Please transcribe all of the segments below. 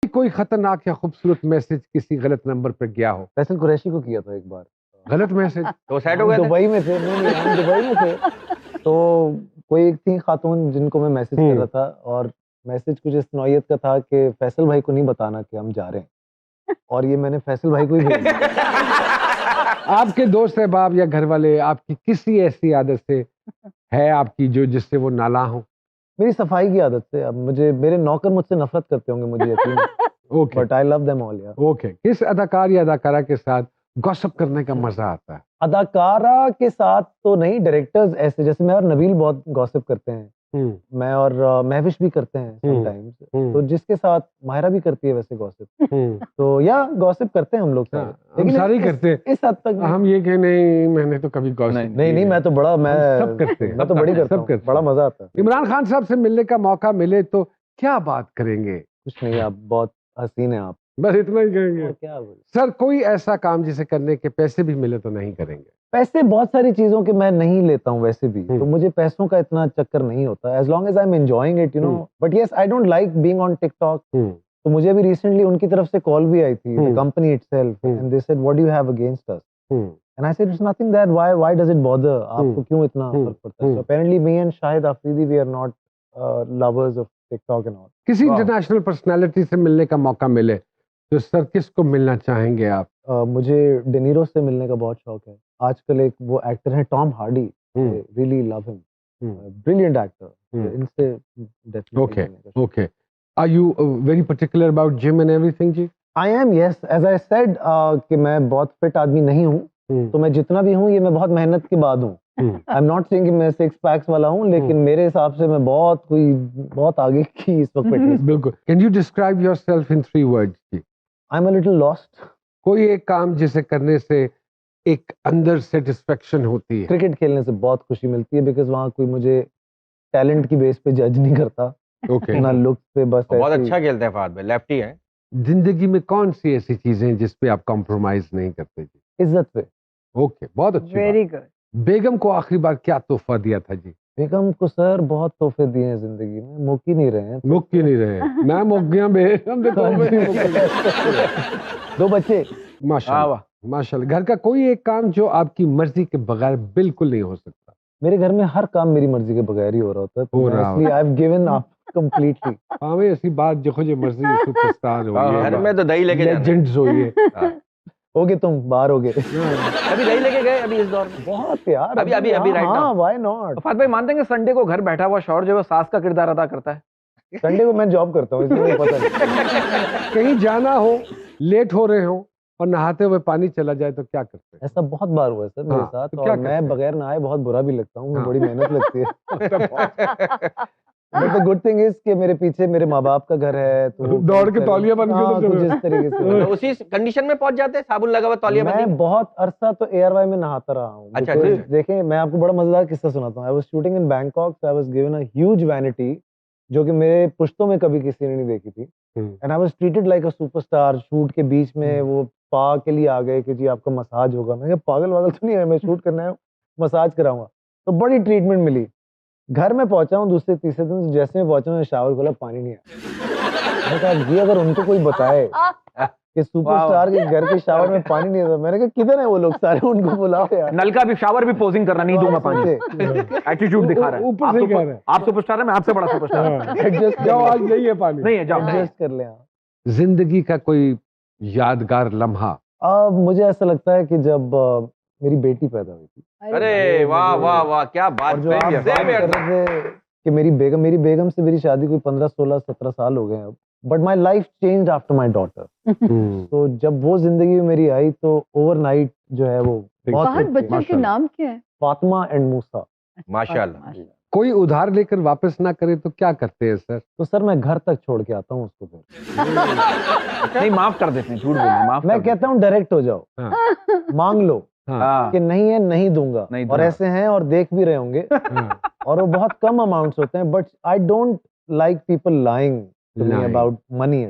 कोई खतरनाक या खूबसूरत मैसेज किसी गलत नंबर पे गया हो? फैसल कुरैशी को किया था एक बार। गलत मैसेज? तो सेट हो गए थे? दुबई में थे, नहीं हम दुबई में थे। तो कोई एक थी खातून जिनको मैं मैसेज कर रहा था और मैसेज कुछ इस नौयत का था कि फैसल भाई को नहीं बताना कि हम जा रहे हैं, और ये मैंने फैसल भाई को ही भेज दिया। आपके दोस्त अहबाब या घर वाले आपकी किसी ऐसी आदत से है आपकी जो जिससे वो नाला हो? मेरी सफाई की आदत से। अब मुझे मेरे नौकर मुझसे नफरत करते होंगे, मुझे यकीन है, okay but I love them all यार। ओके। किस अदाकार या अदाकारा के साथ गॉसिप करने का मजा आता है? अदाकारा के साथ तो नहीं, डायरेक्टर्स ऐसे, जैसे मैं और नबील बहुत गॉसिप करते हैं। मैं और महविश भी करते हैं समटाइम्स। तो जिसके साथ माहिरा भी करती है वैसे गॉसिप। तो या गॉसिप करते हैं हम लोग सारे, हम सारे करते हैं इस हद तक। हम ये कह नहीं, मैंने तो कभी गॉसिप नहीं, मैं तो बड़ा, मैं सब करते हैं, मैं तो बड़ी करता हूँ, बड़ा मजा आता है। इमरान खान साहब से मिलने का मौका मिले तो क्या बात करेंगे? कुछ नहीं, आप बहुत हसीन हैं आप, बस इतना ही कहेंगे। क्या सर, कोई ऐसा काम जिसे करने के पैसे भी मिले तो नहीं करेंगे? पैसे बहुत सारी चीजों के मैं नहीं लेता हूँ वैसे भी, तो मुझे पैसों का इतना चक्कर नहीं होता, as long as I am enjoying it, you know. But yes, I don't like being on TikTok. तो मुझे अभी रिसेंटली उनकी तरफ से कॉल भी आई थी, the company itself, and they said what do you have against us, and I said it's nothing that, why does it bother, आपको क्यों इतना फर्क पड़ता है? So apparently me and Shahid Afridi we are not lovers of TikTok and all. किसी international personality से मिलने का मौका मिले तो सर किसको मिलना चाहेंगे आप? मुझे डेनीरो से मिलने का बहुत शौक है। आजकल एक वो एक्टर है Tom Hardy, really love him, brilliant actor. इनसे okay okay. Are you very particular about gym and everything जी? I am, yes, as I said कि मैं बहुत फिट आदमी नहीं हूँ, तो मैं जितना भी हूँ ये मैं बहुत मेहनत के बाद हूँ। आई एम नॉट सेइंग कि मैं 6 पैक्स वाला हूँ, लेकिन मेरे हिसाब से मैं बहुत आगे की इस वक्त फिटनेस। बिल्कुल। Can you describe yourself in 3 words जी? I am a little lost. कोई एक काम जिसे करने से एक अंदर सेटिस्फेक्शन होती है? क्रिकेट खेलने से बहुत खुशी मिलती है, बिकॉज वहाँ कोई मुझे टैलेंट की बेस पे जज नहीं करता। ओके। ना लुक पे, बस बहुत अच्छा खेलते हैं फहद भाई, लेफ्टी है। जिंदगी में कौन सी ऐसी चीजें हैं जिस पे आप कॉम्प्रोमाइज नहीं करते जी? इज्जत पे। ओके, बहुत अच्छी वेरी गुड। बेगम को आखिरी बार क्या तोहफा दिया था जी? बेगम को सर बहुत तोहफे दिए हैं जिंदगी में, मुक ही नहीं रहे हैं। मुक क्यों नहीं रहे? मैं मुक गया बेगम दे दो बच्चे, माशाल्लाह माशाल्लाह। घर का कोई एक काम जो आपकी मर्जी के बगैर बिल्कुल नहीं हो सकता? मेरे घर में हर काम मेरी मर्जी के बगैर ही हो रहा होता है, तो इसलिए I have given up completely. हां, मैं ऐसी बात देखो जो मर्जी सुपरस्टार हो गए, घर में तो दही लेके जाना, लेजेंड्स हो गए। होगे तुम, बाहर होगे। अभी दही लेके गए अभी इस दौर में? बहुत यार, अभी राइट नाउ। हां, व्हाई नॉट। फहद भाई मानते हैं कि संडे को घर बैठा हुआ शौहर जो है सास का किरदार अदा करता है? संडे को मैं जॉब करता हूँ, इसलिए मुझे पता नहीं। कहीं जाना हो, लेट हो रहे हो और नहाते हुए पानी चला जाए तो क्या करते हैं? ऐसा बहुत बार हुआ है सर मेरे साथ, तो क्या और मैं बगैर नहाए बहुत बुरा भी लगता हूँ, मुझे बड़ी मेहनत लगती है। But the good thing is कि मेरे पीछे मेरे माँ बाप का घर है, तो दौड़ के तौलिया बन के कुछ इस तरीके से तो उसी कंडीशन में पहुंच जाते हैं, साबुन लगा हुआ तौलिया बंदी? मैं बहुत अरसा तो ARY में नहाता रहा हूँ। अच्छा, देखें, मैं आपको बड़ा मजेदार किस्सा सुनाता हूँ। I was shooting in Bangkok, so I was given a huge vanity जो कि मेरे पुश्तों में कभी किसी ने नहीं देखी थी, and I was treated like a superstar. Shoot के बीच में वो स्पा के लिए आ गए कि जी आपका मसाज होगा। मैं पागल वागल तो नहीं है, मैं शूट करना है, मसाज कराऊंगा। तो बड़ी ट्रीटमेंट मिली। घर में पहुंचा हूँ दूसरे तीसरे दिन, जैसे मैं पहुंचा हूँ शावर खोला, पानी नहीं आया। मैंने कहा ये अगर उनको कोई बताए कि सुपरस्टार के घर के शावर में पानी नहीं आता, मैंने कहा किधर है वो लोग सारे, उनको बुलाओ यार। नल का भी शावर भी पोजिंग करना, नहीं दूंगा पानी, एटीट्यूड दिखा रहा है। ऊपर से कह रहा है आप सुपरस्टार है, मैं आपसे बड़ा सुपरस्टार। एडजस्ट जाओ, आज नहीं है पानी, नहीं है, जाओ एडजस्ट कर ले। जिंदगी का कोई यादगार लम्हा? मुझे ऐसा लगता है कि जब मेरी बेटी पैदा हुई थी। अरे वाह वाह वाह, क्या बात। और जो आप बात कर रहे थे कि मेरी बेगम से मेरी शादी कोई 15, 16, 17 साल हो गए अब, but my life changed after my daughter. तो जब वो जिंदगी में मेरी आई तो ओवरनाइट जो है वो बहुत बच्चों के नाम क्या है? फातिमा एंड मूसा। माशाल्लाह। कोई उधार लेकर वापस ना करे तो क्या करते हैं सर? तो सर मैं घर तक छोड़ के आता हूँ उसको फिर। नहीं, माफ कर देते हैं, झूठ बोलना माफ। मैं कहता हूँ डायरेक्ट हो जाओ, मांग लो कि नहीं है, नहीं दूंगा, और ऐसे हैं और देख भी रहे होंगे, और वो बहुत कम अमाउंट्स होते हैं, but I don't like people lying to me about money.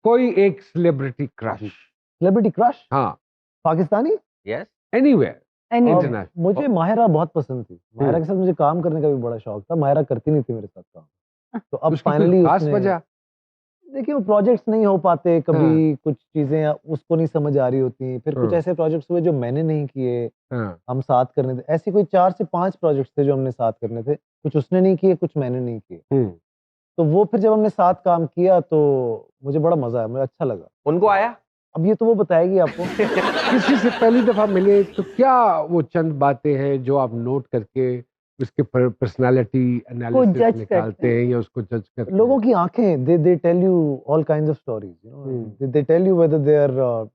कोई एक सेलिब्रिटी क्रश? Celebrity crush? हाँ, पाकिस्तानी? Yes, anywhere. मुझे माहिरा बहुत पसंद थी। माहिरा के साथ मुझे काम करने का भी बड़ा शौक था। माहिरा करती नहीं थी मेरे साथ काम, तो अब फाइनली खास वजह? देखिए वो प्रोजेक्ट्स नहीं हो पाते कभी, कुछ चीजें उसको नहीं समझ आ रही होती, फिर कुछ ऐसे प्रोजेक्ट्स हुए जो मैंने नहीं किए, हाँ, हम साथ करने थे। ऐसी कोई 4 से 5 प्रोजेक्ट्स थे जो हमने साथ करने थे, कुछ उसने नहीं किए, कुछ मैंने नहीं किए। हम्म, तो वो फिर जब हमने साथ काम किया तो मुझे बड़ा मजा आया, मुझे अच्छा लगा। उनको आया? अब ये तो वो बताएगी आपको। किसी से पहली दफा मिले तो क्या वो चंद बातें हैं जो आप नोट करके उसके पर्सनालिटी एनालिसिस judge निकालते करते हैं या उसको जज करते लोगों हैं? की आंखें, they tell you all kinds of stories, you know, they tell you whether they are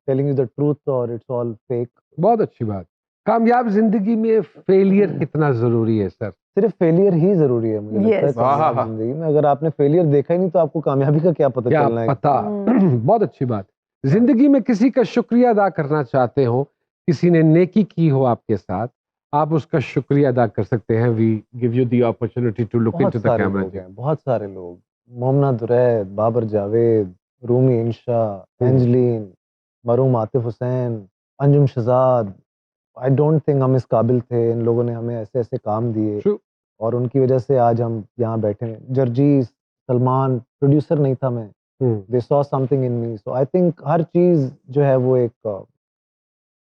telling you the truth और इट्स ऑल फेक। बहुत अच्छी बात। कामयाब जिंदगी में फेलियर कितना जरूरी है सर? सिर्फ फेलियर ही जरूरी है मुझे लगता है Yes. कामयाब हाँ। जिंदगी में। अगर आपने फेलियर देखा ही नहीं तो आपको कामयाबी का क्या पता क्या चलना है। पता। हम्म। बहुत अच्छी बात। जिंदगी में किसी का शुक्रिया अदा करना चाहते हो, किसी ने नेकी की हो आपके साथ, आप उसका शुक्रिया अदा कर सकते हैं। We give you the opportunity to look बहुत इनटू द सारे कैमरा। लोग हैं, बहुत सारे लोग। Momna Duraid, Babar Javed, Rumi Insha, Angeline, Marum Atif Hussain, Anjum Shahzad. I don't think हम इस काबिल थे, इन लोगों ने हमें ऐसे ऐसे काम दिए True. और उनकी वजह से आज हम यहाँ बैठे हैं। जर्जीस, सलमान, प्रोड्यूसर नहीं था मैं, they saw something in me. So I think हर चीज जो है वो एक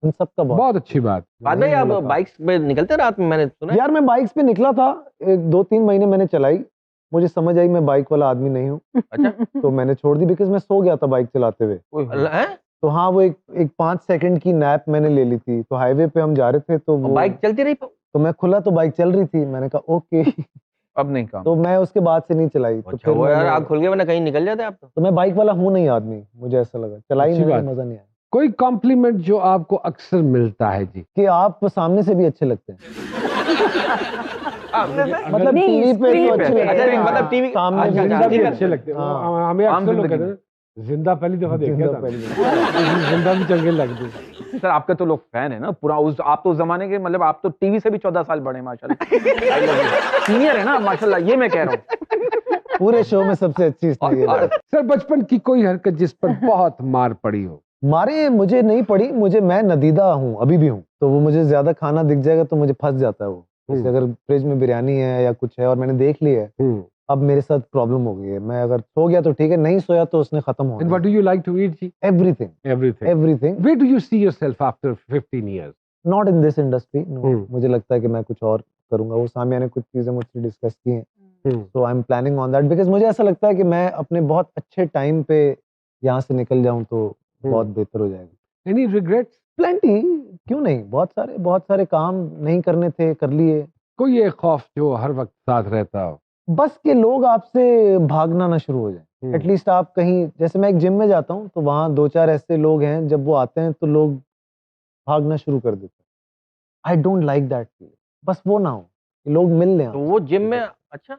इन सब का बहुत अच्छी बात। बाद में आप बाइक्स पे निकलते रात में, मैंने सुना है। यार मैं बाइक्स पे निकला था, एक 2-3 महीने मैंने चलाई, मुझे समझ आई मैं बाइक वाला आदमी नहीं हूँ, अच्छा। तो मैंने छोड़ दी बिकॉज मैं सो गया था बाइक चलाते हुए। हैं? तो हाँ वो एक 5 सेकंड की नैप मैंने ले ली थी। तो हाईवे पे हम जा रहे थे तो वो बाइक चलती रही? तो मैं खुला तो बाइक चल रही थी, मैंने कहा ओके। अब नहीं काम। तो मैं उसके बाद से नहीं चलाई। तो अच्छा फिर वो यार मैंने- आग खुल गए वरना कहीं निकल जाते आप तो। मैं बाइक वाला हूँ नहीं आदमी, मुझे ऐसा लगा। चलाई अच्छी मैंने, बात। मजा नहीं आया। कोई कॉम्प्लीमेंट जो आपको अक्सर मिलता है जी? कि आप सामने से भी अच्छे लगते हैं। मतलब नहीं, टीवी पे screen तो अच्छे पे। लगते हैं, मतलब टीवी सामने आज भी जिंदा भी अच्छे लगते हैं। हाँ। हमें आम अक्सर लोग जिंदगी कहते हैं जिंदा पहली दफा देखा जिंदा था, पहली जिंदा भी चंगे लगते। सर आपके तो लोग फैन है ना पूरा उस, आप तो उस जमाने के, मतलब आप तो टीवी से भी 14 साल बड़े माशाल्लाह। सीनियर है ना माशाल्लाह, ये मैं कह रहा हूँ। पूरे शो में सबसे अच्छी इसने ये बात। सर बचपन की कोई हरकत जिस पर बहुत मार पड़ी हो? मारे मुझे नहीं पड़ी, मैं नदीदा हूँ, अभी भी हूँ। तो वो मुझे ज्यादा खाना दिख जाएगा तो मुझे फंस जाता है वो। जैसे अगर फ्रिज में बिरयानी है या कुछ है और मैंने देख ली है, अब मेरे साथ प्रॉब्लम हो गई है। मैं अगर सो गया तो ठीक है, नहीं सोया तो उसने खत्म हो And what do you like to eat जी? Everything Everything. Everything. Where do you see yourself after 15 years? Not in this industry, hmm. मुझे लगता है कि मैं कुछ और करूंगा। वो सामिया ने कुछ चीजें मुझसे डिस्कस की हैं, hmm, so I am planning on that because मुझे ऐसा लगता है कि मैं अपने बहुत अच्छे टाइम पे यहाँ से निकल जाऊं तो बहुत बेहतर हो जाएगा। Any regrets? प्लेंटी, क्यों नहीं, बहुत सारे काम नहीं करने थे, कर लिए। कोई एक खौफ जो हर वक्त साथ रहता हो? बस के लोग आपसे भागना ना शुरू हो जाए। एटलीस्ट आप कहीं, जैसे मैं एक जिम में जाता हूँ तो वहाँ 2-4 ऐसे लोग हैं, जब वो आते हैं तो लोग भागना शुरू कर देते हैं। आई डोंट लाइक दैट। बस वो ना हो, लोग मिल लें तो आपसे। वो जिम में, अच्छा